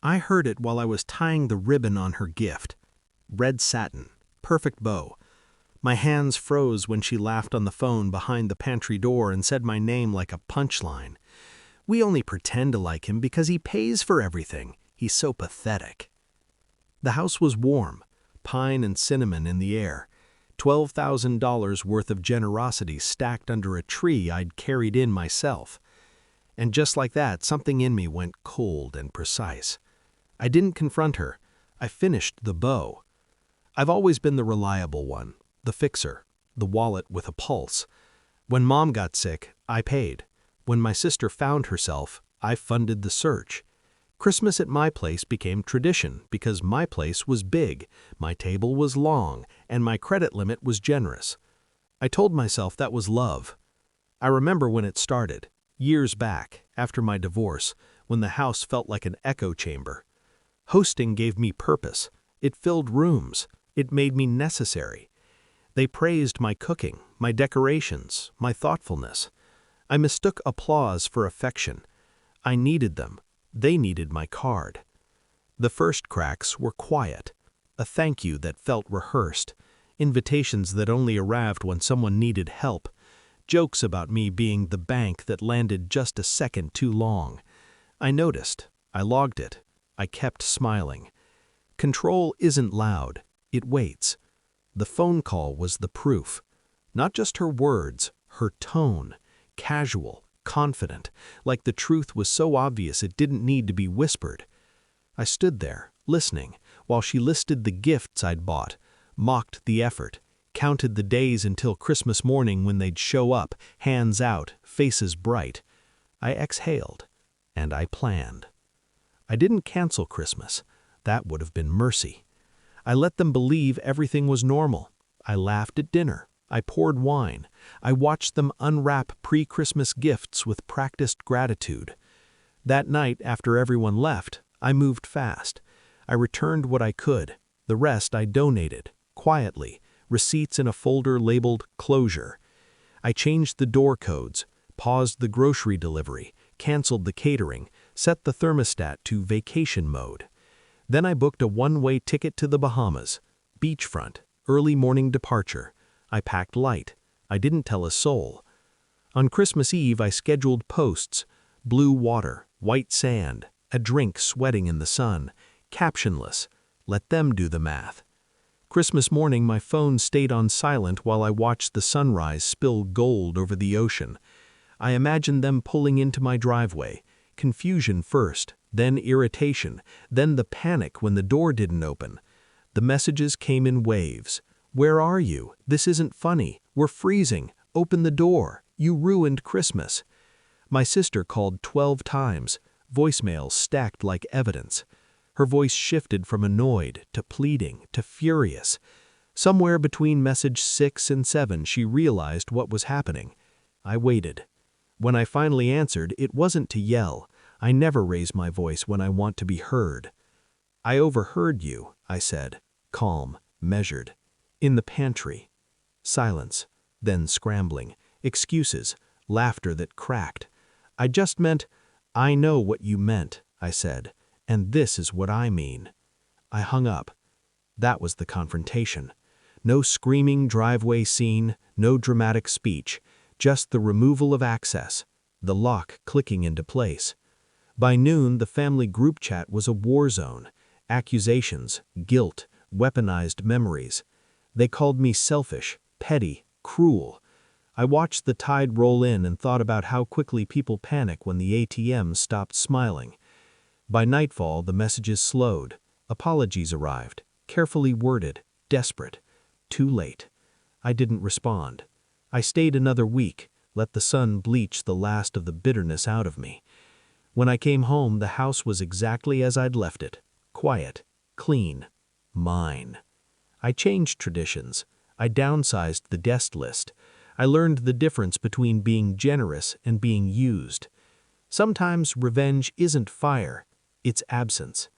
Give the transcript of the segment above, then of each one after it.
I heard it while I was tying the ribbon on her gift. Red satin, perfect bow. My hands froze when she laughed on the phone behind the pantry door and said my name like a punchline. We only pretend to like him because he pays for everything. He's so pathetic. The house was warm, pine and cinnamon in the air. $12,000 worth of generosity stacked under a tree I'd carried in myself. And just like that, something in me went cold and precise. I didn't confront her. I finished the bow. I've always been the reliable one, the fixer, the wallet with a pulse. When Mom got sick, I paid. When my sister found herself, I funded the search. Christmas at my place became tradition because my place was big, my table was long, and my credit limit was generous. I told myself that was love. I remember when it started, years back, after my divorce, when the house felt like an echo chamber. Hosting gave me purpose. It filled rooms. It made me necessary. They praised my cooking, my decorations, my thoughtfulness. I mistook applause for affection. I needed them. They needed my card. The first cracks were quiet. A thank you that felt rehearsed. Invitations that only arrived when someone needed help. Jokes about me being the bank that landed just a second too long. I noticed. I logged it. I kept smiling. Control isn't loud. It waits. The phone call was the proof. Not just her words, her tone. Casual, confident, like the truth was so obvious it didn't need to be whispered. I stood there, listening, while she listed the gifts I'd bought, mocked the effort, counted the days until Christmas morning when they'd show up, hands out, faces bright. I exhaled, and I planned. I didn't cancel Christmas. That would have been mercy. I let them believe everything was normal. I laughed at dinner. I poured wine. I watched them unwrap pre-Christmas gifts with practiced gratitude. That night, after everyone left, I moved fast. I returned what I could. The rest I donated, quietly, receipts in a folder labeled closure. I changed the door codes, paused the grocery delivery, canceled the catering, set the thermostat to vacation mode. Then I booked a one-way ticket to the Bahamas, beachfront, early morning departure. I packed light. I didn't tell a soul. On Christmas Eve, I scheduled posts, blue water, white sand, a drink sweating in the sun, captionless. Let them do the math. Christmas morning, my phone stayed on silent while I watched the sunrise spill gold over the ocean. I imagined them pulling into my driveway. Confusion first, then irritation, then the panic when the door didn't open. The messages came in waves. Where are you? This isn't funny. We're freezing. Open the door. You ruined Christmas. My sister called 12 times, voicemails stacked like evidence. Her voice shifted from annoyed to pleading to furious. Somewhere between message 6 and 7, she realized what was happening. I waited. When I finally answered, it wasn't to yell. I never raise my voice when I want to be heard. I overheard you, I said, calm, measured. In the pantry. Silence, then scrambling, excuses, laughter that cracked. I just meant, I know what you meant, I said, and this is what I mean. I hung up. That was the confrontation. No screaming driveway scene, no dramatic speech, just the removal of access, the lock clicking into place. By noon, the family group chat was a war zone. Accusations, guilt, weaponized memories. They called me selfish, petty, cruel. I watched the tide roll in and thought about how quickly people panic when the ATM stopped smiling. By nightfall, the messages slowed. Apologies arrived, carefully worded, desperate. Too late. I didn't respond. I stayed another week, let the sun bleach the last of the bitterness out of me. When I came home, the house was exactly as I'd left it. Quiet, clean, mine. I changed traditions. I downsized the guest list. I learned the difference between being generous and being used. Sometimes revenge isn't fire, it's absence.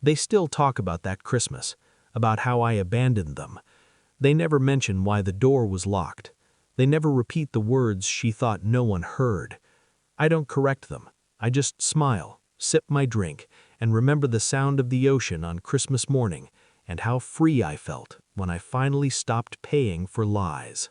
They still talk about that Christmas, about how I abandoned them. They never mention why the door was locked. They never repeat the words she thought no one heard. I don't correct them. I just smile, sip my drink, and remember the sound of the ocean on Christmas morning and how free I felt when I finally stopped paying for lies.